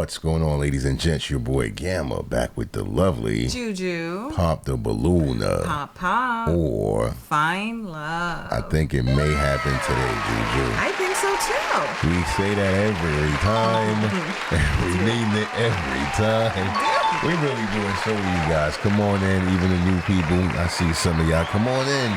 What's going on, ladies and gents? Your boy Gamma back with the lovely Juju. Pop the Balloon. Pop. Or Find Love. I think it may happen today, Juju. I think so too. We say that every time. We mean it every time. We really doing so, you guys. Come on in, even the new people. I see some of y'all. Come on in.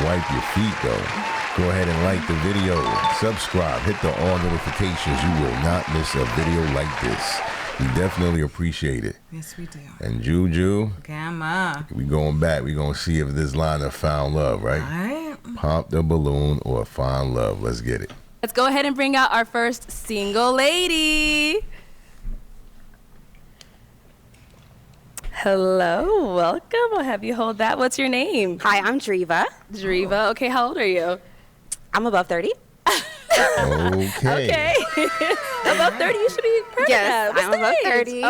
Wipe your feet, though. Go ahead and like the video, subscribe, hit the all notifications. You will not miss a video like this. We definitely appreciate it. Yes, we do. And Juju, Gamma. we going back. We gonna see if this line of found love, right? All right. Pop the balloon or find love. Let's get it. Let's go ahead and bring out our first single lady. Hello, welcome. I'll have you hold that. What's your name? Hi, I'm Driva. Driva. Okay, how old are you? I'm above 30. Okay. Above 30, you should be proud Yes, of that. I'm What's above the age? 30.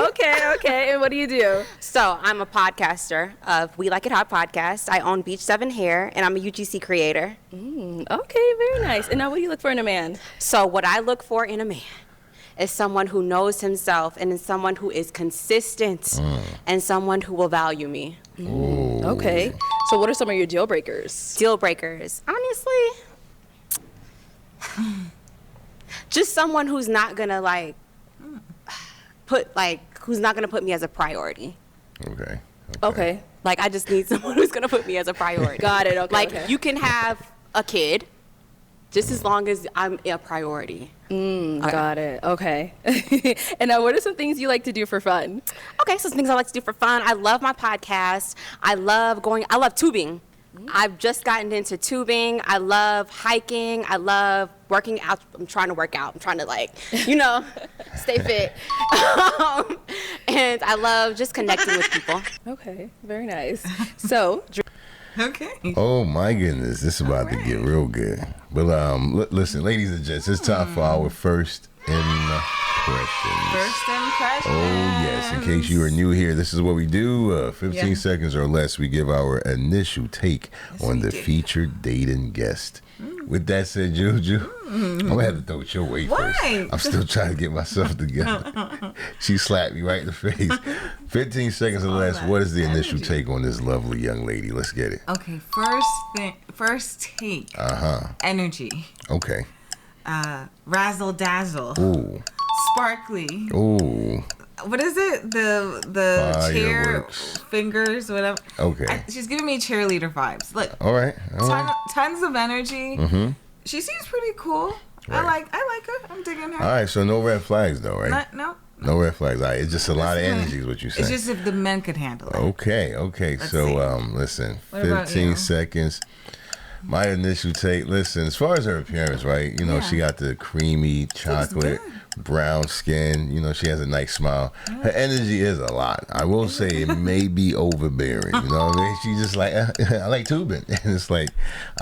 Okay. And what do you do? So I'm a podcaster of We Like It Hot podcast. I own Beach 7 Hair, and I'm a UGC creator. Okay, very nice. And now what do you look for in a man? So what I look for in a man is someone who knows himself and is someone who is consistent and someone who will value me. Okay. So what are some of your deal breakers? Deal breakers. Honestly, just someone who's not gonna who's not gonna put me as a priority. Okay. Like, I just need someone who's gonna put me as a priority. Got it. Okay. Like, you can have a kid just as long as I'm a priority. Got it. Okay. And now what are some things you like to do for fun? Okay, so some things I like to do for fun. I love my podcast. I love tubing. I've just gotten into tubing. I love hiking. I love working out. I'm trying to work out. I'm trying to stay fit. And I love just connecting with people. Okay, very nice. So, Okay. Oh my goodness, this is about to get real good. But listen, ladies and gents, it's time for our first impressions. First impression. Oh yes, in case you are new here, this is what we do. 15 Yeah. seconds or less, we give our initial take on the featured dating guest. With that said, Juju, I'm gonna have to throw it your way Why? first. I'm still trying to get myself together. She slapped me right in the face. 15 seconds or less. What is the initial take on this lovely young lady? Let's get it. Okay. First take. Energy. Okay. Razzle dazzle. Ooh. Sparkly. Ooh. What is it? The chair Fireworks. fingers, whatever. Okay. She's giving me cheerleader vibes. Look, All right. tons of energy. She seems pretty cool. Right. I like her. I'm digging her. All right. So no red flags though, right? No. No red flags. All right. It's just a lot of energy is what you're saying. It's just if the men could handle it. Okay. Let's So see. listen, What about 15 you? seconds. My initial take, listen, as far as her appearance, right? You know, she got the creamy chocolate, brown skin. You know, she has a nice smile. Her energy is a lot. I will say it may be overbearing. You know what I mean? She's just like, I like tubing. And it's like,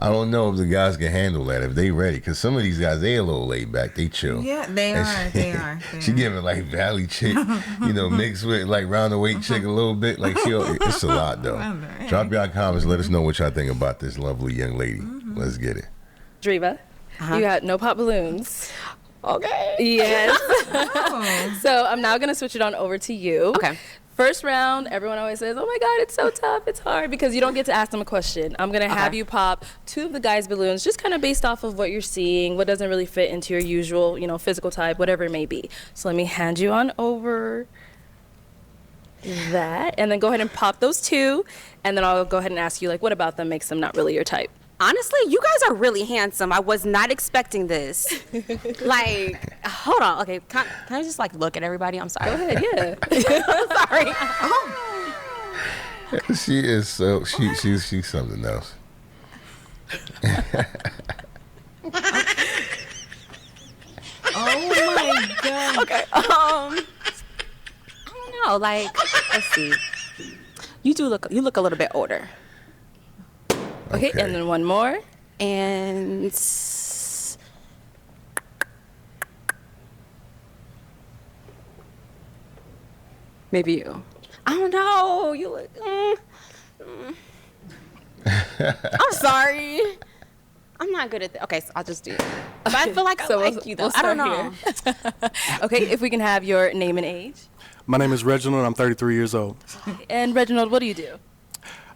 I don't know if the guys can handle that, if they ready. Because some of these guys, they a little laid back. They chill. Yeah, they are. She giving like valley chick, you know, mixed with like round the weight chick a little bit. Like it's a lot though. Drop your comments. Let us know what y'all think about this lovely young lady. Let's get it. Driva, you got no pop balloons. Okay. Yes. Oh. So I'm now going to switch it on over to you. Okay. First round, everyone always says, oh my God, it's so tough, it's hard, because you don't get to ask them a question. I'm going to have you pop two of the guys' balloons, just kind of based off of what you're seeing, what doesn't really fit into your usual, physical type, whatever it may be. So let me hand you on over that, and then go ahead and pop those two, and then I'll go ahead and ask you, like, what about them makes them not really your type? Honestly, you guys are really handsome. I was not expecting this. Hold on. Okay, can I just look at everybody? I'm sorry. Go ahead, yeah. I'm sorry. She is so she's something else. Oh my God. Okay. I don't know. Let's see. You look a little bit older. Okay, and then one more. And maybe you. I don't know. You look. I'm sorry. I'm not good at that. Okay, so I'll just do it. But I feel like I like you, though. We'll I don't start know. Okay, if we can have your name and age. My name is Reginald. I'm 33 years old. And Reginald, what do you do?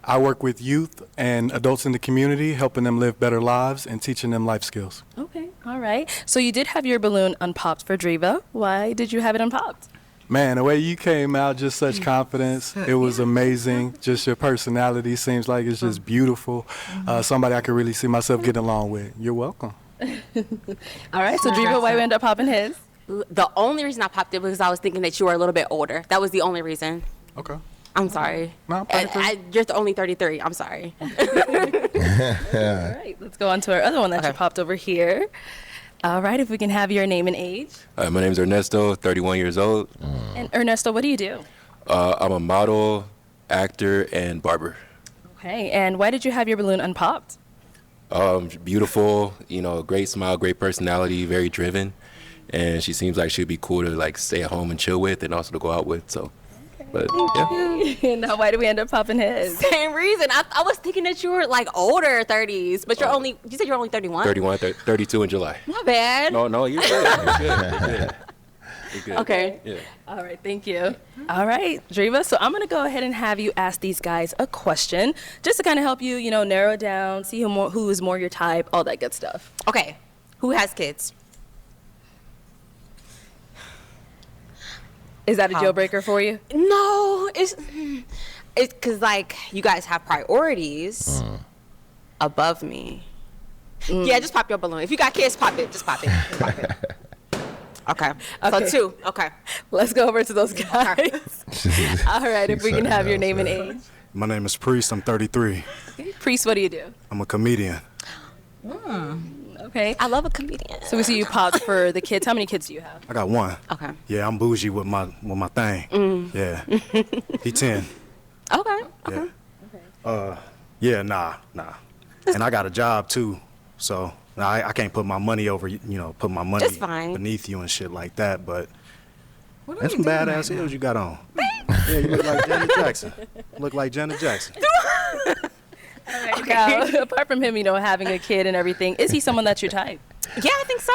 I work with youth and adults in the community, helping them live better lives and teaching them life skills. Okay, all right. So you did have your balloon unpopped for Driva. Why did you have it unpopped? Man, the way you came out, just such confidence. It was amazing. Just your personality seems like it's just beautiful. Somebody I could really see myself getting along with. You're welcome. All right, so Driva, why you end up popping his? The only reason I popped it was I was thinking that you were a little bit older. That was the only reason. Okay. I'm sorry. No, 33. You're only 33. I'm sorry. All right, let's go on to our other one that you popped over here. All right, if we can have your name and age. My name is Ernesto, 31 years old. And Ernesto, what do you do? I'm a model, actor, and barber. Okay, and why did you have your balloon unpopped? Beautiful, great smile, great personality, very driven. And she seems like she'd be cool to like stay at home and chill with and also to go out with, so. But yeah. Now, why do we end up popping his? Same reason. I was thinking that you were like older 30s, but you said you're only 31? 31, 32 in July. Not bad. No, you're good. You're good. You're good. Okay. Yeah. All right, thank you. All right, Driva, so I'm going to go ahead and have you ask these guys a question just to kind of help you, narrow it down, see who is more your type, all that good stuff. Okay. Who has kids? Is that a deal breaker for you? No, it's because like you guys have priorities above me. Yeah, just pop your balloon. If you got kids, pop it. Just pop it. Just pop it. Okay. Okay. So 2. Okay. Let's go over to those guys. All right, if we can have your name and age. My name is Priest. I'm 33. Okay. Priest, what do you do? I'm a comedian. Okay. I love a comedian. So we see you popped for the kids. How many kids do you have? I got one. Okay. Yeah, I'm bougie with my thing. Yeah. He 10. Okay. Yeah. Yeah, nah. And I got a job too, so I can't put my money over, put my money That's fine. beneath you and shit like that. But What are that's we some doing badass right heels you got on. Yeah, you look like Janet Jackson. Look like Janet Jackson. Okay. Now, apart from him, having a kid and everything, is he someone that's your type? Yeah, I think so.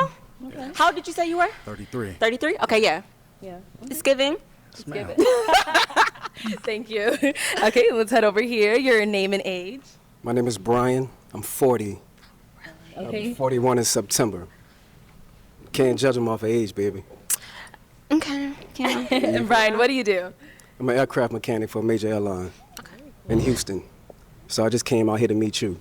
Okay. How old did you say you were? 33. 33? Okay, yeah. Yeah. It's giving. Thank you. Okay, let's head over here. Your name and age. My name is Brian. I'm 40. Okay. I'm 41 in September. Can't judge them off of age, baby. Okay. Yeah. And Brian, what do you do? I'm an aircraft mechanic for a major airline in Houston. So I just came out here to meet you.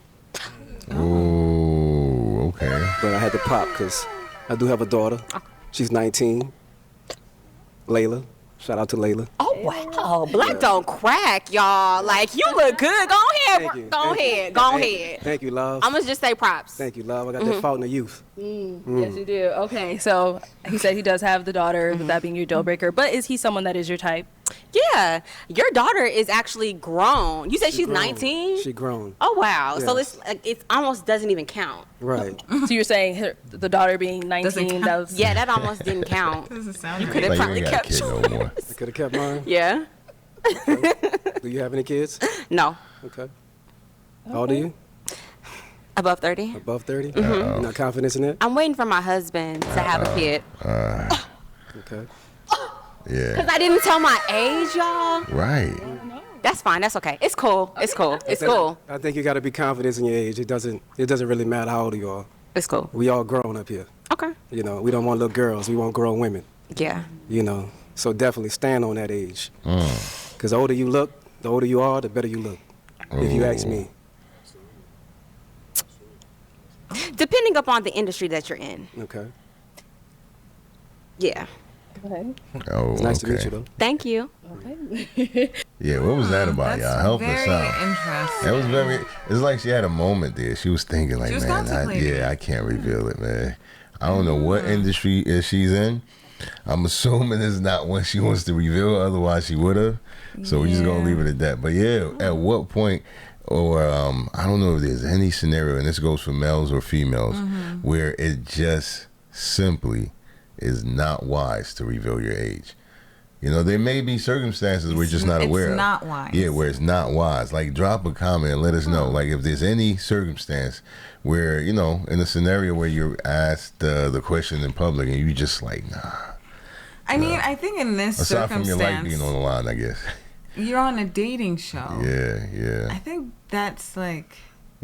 Ooh, okay. But I had to pop because I do have a daughter. She's 19. Layla. Shout out to Layla. Oh, wow. Black don't crack, y'all. Like, you look good. Go ahead. Thank you. Go ahead. Go ahead. Thank you, love. I'm going to just say props. Thank you, love. I got that fountain of youth. Yes, you do. Okay, so he said he does have the daughter, with that being your deal breaker. But is he someone that is your type? Yeah. Your daughter is actually grown. You said she's grown. 19? She grown. Oh, wow. So Yes. it almost doesn't even count. Right. So you're saying the daughter being 19, count. that was... Yeah, that almost didn't count. Doesn't sound could right. have Like probably you ain't got a kept kid no more. I could have kept mine. Yeah. Do you have any kids? No. Okay. How old are you? Above 30. Above 30? You're not confident in it? I'm waiting for my husband to have a kid. Okay. Yeah. Because I didn't tell my age, y'all. Right. That's fine. That's okay. It's cool. It's cool. It's cool. I think you got to be confident in your age. It doesn't really matter how old you are. It's cool. We all grown up here. Okay. We don't want little girls. We want grown women. Yeah. So definitely stand on that age. Because the older you look, the older you are, the better you look. If you ask me. Depending upon the industry that you're in. Okay. Yeah. Okay. Oh, It's nice to meet okay. you, though. Thank you. Yeah, what was that about, That's y'all? Help us very out. interesting. That was very. It's like she had a moment there. She was thinking, like, She was man, contemplating. I can't reveal it, man. I don't know what industry she's in. I'm assuming it's not one she wants to reveal. Otherwise, she would have. So we're just gonna leave it at that. But yeah, at what point, or I don't know if there's any scenario, and this goes for males or females, where it just simply is not wise to reveal your age. You know, there may be circumstances we're just not aware of. It's not wise. Yeah, where it's not wise. Like, drop a comment and let us know. Like, if there's any circumstance where, you know, in a scenario where you're asked the question in public and you just like, nah. I mean, I think in this Aside from your life circumstance, being on the line, I guess. you're on a dating show. Yeah. I think that's like...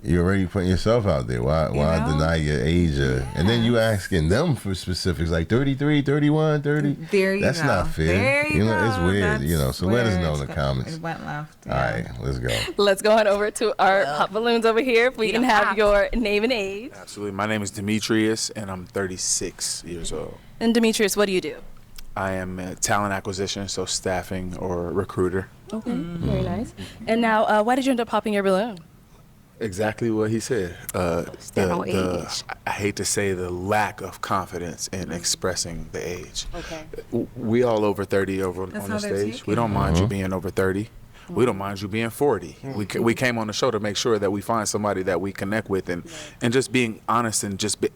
You're already putting yourself out there. Why deny your age? And then you asking them for specifics like 33, 31, 30. There you That's go. not fair. There you know, it's go. weird. That's You know, so let us where know in it's the comments. It went left. All right, let's go. Let's go on over to our pop balloons over here. If we can have your name and age. Absolutely. My name is Demetrius, and I'm 36 years old. And Demetrius, what do you do? I am a talent acquisition, so staffing or recruiter. Okay, very nice. And now, why did you end up popping your balloon? Exactly what he said. Stand on age. I hate to say the lack of confidence in expressing the age. Okay. We all over 30 over That's on how the they're stage. We don't mind you being over 30. We don't mind you being 40. We came on the show to make sure that we find somebody that we connect with, and just being honest and just be,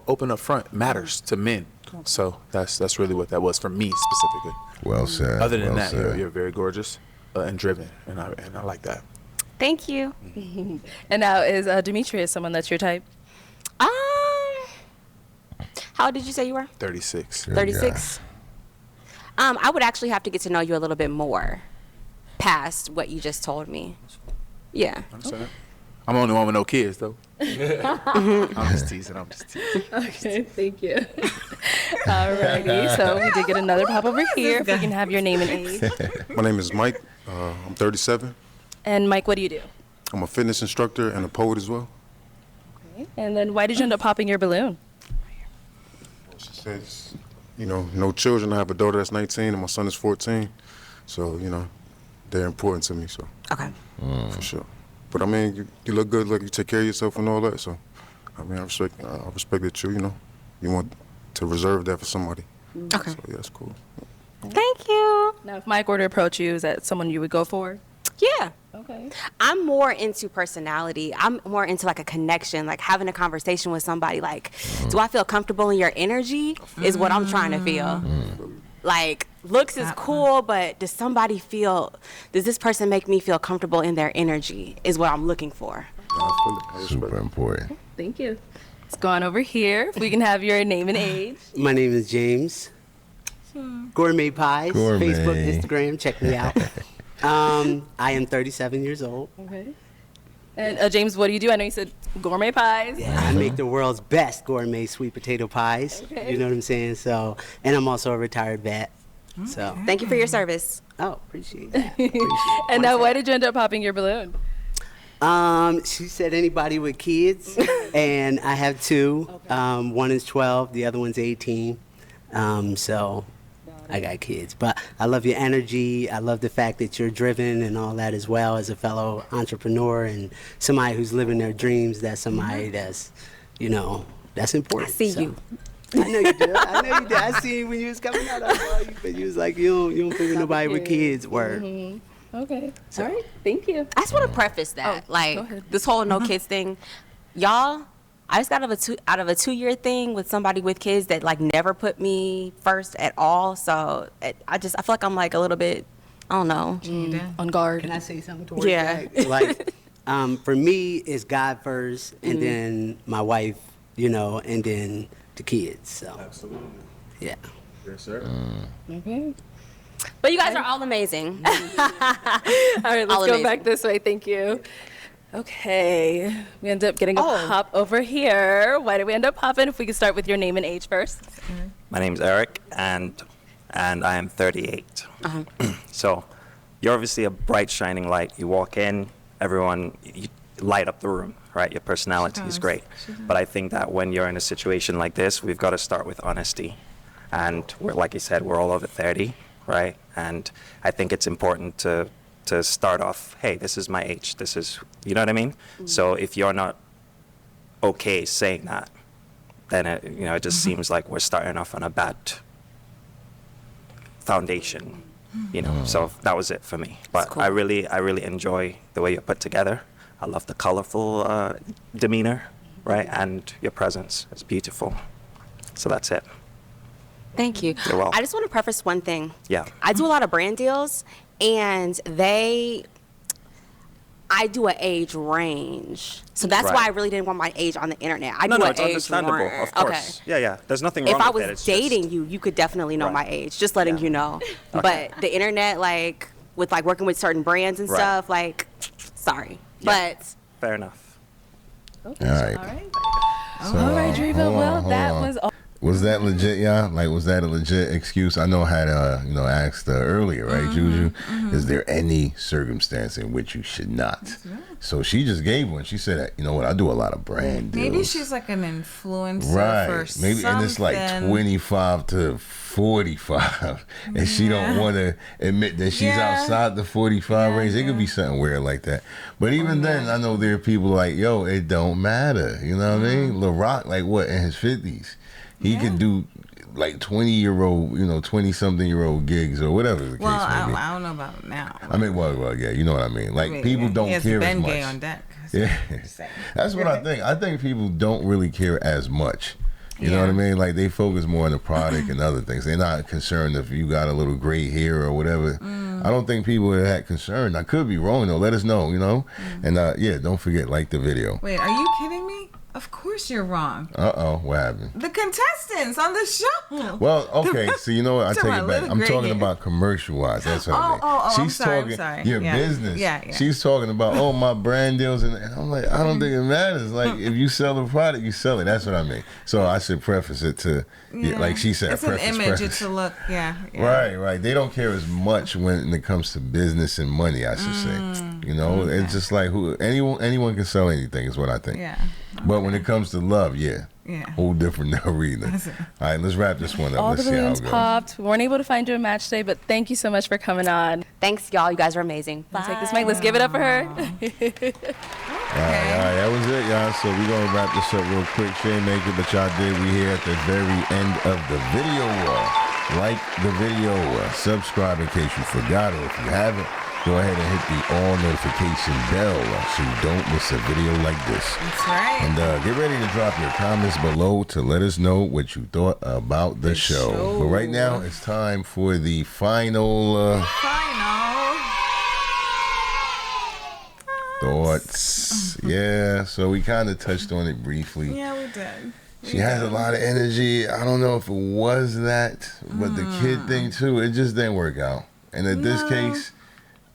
open up front matters to men. So that's really what that was for me specifically. Well said. Other than well that, said. you're very gorgeous and driven, and I like that. Thank you. And now, is Demetrius someone that's your type? How old did you say you were? 36. Good 36. I would actually have to get to know you a little bit more past what you just told me. Yeah. Understand? I'm the only one with no kids, though. I'm just teasing. Okay, thank you. Alrighty, so we did get another pop over here. If we can have your name and age. My name is Mike. I'm 37. And Mike, what do you do? I'm a fitness instructor and a poet as well. Okay. And then why did you end up popping your balloon? She says, no children. I have a daughter that's 19 and my son is 14. So, they're important to me. So, Okay. for sure. But I mean, you look good, like you take care of yourself and all that. So, I mean, I respect that you want to reserve that for somebody. Okay. So, yeah, that's cool. Thank you. Now, if Mike were to approach you, is that someone you would go for? Yeah. Okay. I'm more into personality. I'm more into like a connection, like having a conversation with somebody. Like, do I feel comfortable in your energy? Is what I'm trying to feel. Like, looks is cool, but does this person make me feel comfortable in their energy? Is what I'm looking for. Super important. Thank you. Let's go on over here. If we can have your name and age. My name is James. Gourmet Pies. Gourmet. Facebook, Instagram. Check me out. I am 37 years old. Okay. And James, what do you do? I know you said gourmet pies. Yeah, I make the world's best gourmet sweet potato pies. Okay. You know what I'm saying? So, and I'm also a retired vet. So, Thank you for your service. appreciate that. Appreciate it. And now, why did you end up popping your balloon? She said anybody with kids, and I have two. One is 12, the other one's 18. So I got kids, but I love your energy. I love the fact that you're driven and all that as well as a fellow entrepreneur and somebody who's living their dreams. That's somebody that's, that's important. I see So, you. I know you did. I see you when you was coming out. I saw you, but you was like, you don't figure nobody with kids. Word. Okay. All right. Thank you. I just want to preface that, go like ahead. this whole no kids thing, y'all. I just got out of a 2-year thing with somebody with kids that like never put me first at all. So I feel like I'm like a little bit, I don't know. On guard. Can I say something towards Yeah. that? Like, for me, it's God first, and then my wife, and then the kids. So, Absolutely. yeah. Yes, sir. Okay. But you guys are all amazing. All right, let's All go amazing. back this way. Thank you. Okay. We end up getting a pop over here. Why did we end up popping? If we could start with your name and age first. My name's Eric, and I am 38. So you're obviously a bright, shining light. You walk in, you light up the room, right? Your personality is great. But I think that when you're in a situation like this, we've got to start with honesty. And like you said, we're all over 30, right? And I think it's important to start off, hey, this is my age. This is, you know what I mean? So if you're not okay saying that, then it just seems like we're starting off on a bad foundation, So that was it for me. But cool. I really enjoy the way you're put together. I love the colorful demeanor, right? And your presence is beautiful. So that's it. Thank you. You're welcome. I just want to preface one thing. Yeah. I do a lot of brand deals, and I do an age range. So that's Right. why I really didn't want my age on the internet. I No, do no, an it's age understandable, range. of course. Okay. Yeah. There's nothing wrong If I with it. was It's dating just, you could definitely know my Right. age. Just letting you know. Okay. But the internet, like, with, like, working with certain brands and Right. stuff, like, sorry. Yeah. But fair enough. All right. All right. So, All right, Driva. hold Well, on, hold that on. was all. Was that legit, y'all? Like, was that a legit excuse? I know I had, asked earlier, right, Juju? Is there any circumstance in which you should not? So she just gave one. She said, you know what, I do a lot of brand deals. Maybe she's like an influencer right. for Maybe, something. and it's like 25 to 45, and she don't want to admit that she's outside the 45 range. It could be something weird like that. But even then, I know there are people like, yo, it don't matter. You know what I mean? LaRock, like what, in his 50s? He can do like 20-year-old, 20-something-year-old gigs or whatever the case Well, may be. I don't know about now. I mean, well, yeah, you know what I mean. Like, people don't he has care as been much. gay on deck. Yeah, that's what I think. I think people don't really care as much. You know what I mean? Like, they focus more on the product and other things. They're not concerned if you got a little gray hair or whatever. I don't think people are that concerned. I could be wrong, though. Let us know, And, don't forget, like the video. Wait, are you kidding me? Of course you're wrong. Uh-oh, what happened? The contestants on the show. Well, okay, so you know what? I take it back. I'm talking about commercial-wise. That's what I mean. She's I'm sorry. Your business. Yeah. She's talking about, my brand deals. And I'm like, I don't think it matters. Like, if you sell a product, you sell it. That's what I mean. So I should preface it to, like she said, it's an image. It's a look. Yeah. Right. They don't care as much when it comes to business and money, I should say. It's just like anyone can sell anything is what I think. Yeah. But when it comes to love, whole different arena. All right, let's wrap this one up. All Let's the see how balloons it goes. popped. We weren't able to find you a match today, but thank you so much for coming on. thanks, y'all. You guys are amazing. Bye. Take this mic. Let's give it up for her. All right, that was it, y'all. So we're going to wrap this up real quick. Shane Maker, but y'all did. We here at the very end of the video. Like the video, subscribe in case you forgot, or if you haven't, go ahead and hit the all notification bell so you don't miss a video like this. That's right. And get ready to drop your comments below to let us know what you thought about the show. But right now, it's time for the final thoughts. Yeah, so we kind of touched on it briefly. Yeah, we did. She has a lot of energy. I don't know if it was that, but the kid thing too, it just didn't work out. And in this case,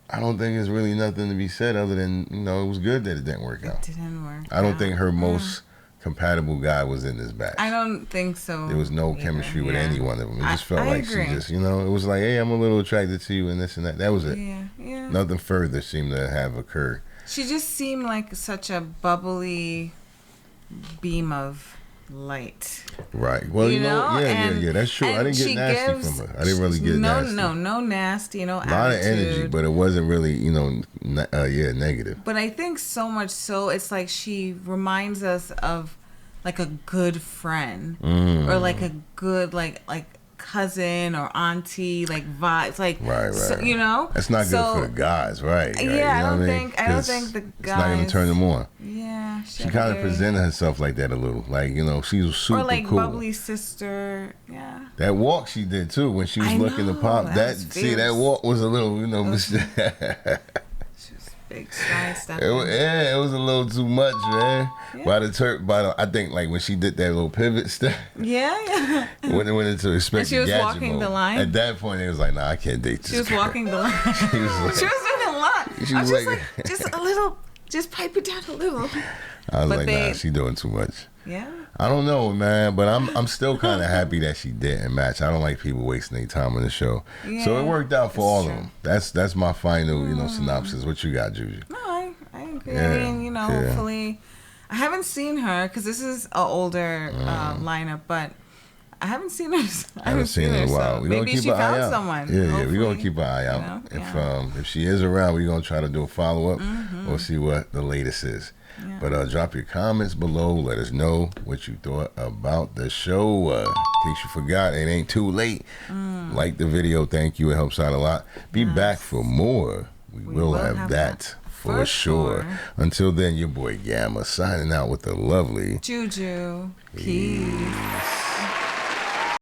I don't think there's really nothing to be said other than, it was good that it didn't work out. It didn't work. I don't think her most compatible guy was in this batch. I don't think so. There was no chemistry with any one of them. It just felt like agree. she just, it was like, hey, I'm a little attracted to you and this and that. That was it. Yeah. Nothing further seemed to have occurred. She just seemed like such a bubbly beam of light. Right. Well, yeah, that's true. I didn't get nasty from her. I didn't really get nasty. No nasty, no a lot of energy, but it wasn't really, negative. But I think so much so, it's like she reminds us of like a good friend or like a good like cousin or auntie, like vibes, like right. So, that's not good for the guys, right? Yeah, I don't think the guys. It's not gonna turn them on. Yeah, she kind of presented herself like that a little, like she was super or like cool. Bubbly sister, yeah. That walk she did too when she was looking to pop. That walk was a little, She was big stride stuff. It was a little too much, man. Yeah. I think like when she did that little pivot step. Yeah. When it went into expected she was walking the line. At that point, it was like, nah, I can't date this. She was girl. walking the line. She was doing a lot. She was like, just a little, just pipe it down a little. I was nah, she doing too much. Yeah. I don't know, man, but I'm still kind of happy that she didn't match. I don't like people wasting their time on the show. Yeah, so it worked out for all of them. That's my final, synopsis. What you got, Juju? No, I agree. Yeah, I mean, hopefully, I haven't seen her because this is an older lineup, but I haven't seen her. I haven't seen her in a while. So maybe she found someone. Yeah, we're gonna keep an eye out. If she is around, we're gonna try to do a follow up or see what the latest is. Yeah. But drop your comments below. Let us know what you thought about the show. In case you forgot, it ain't too late. Like the video. Thank you. It helps out a lot. Be back for more. We will have that for sure. Until then, your boy Gamma signing out with the lovely Juju. Peace.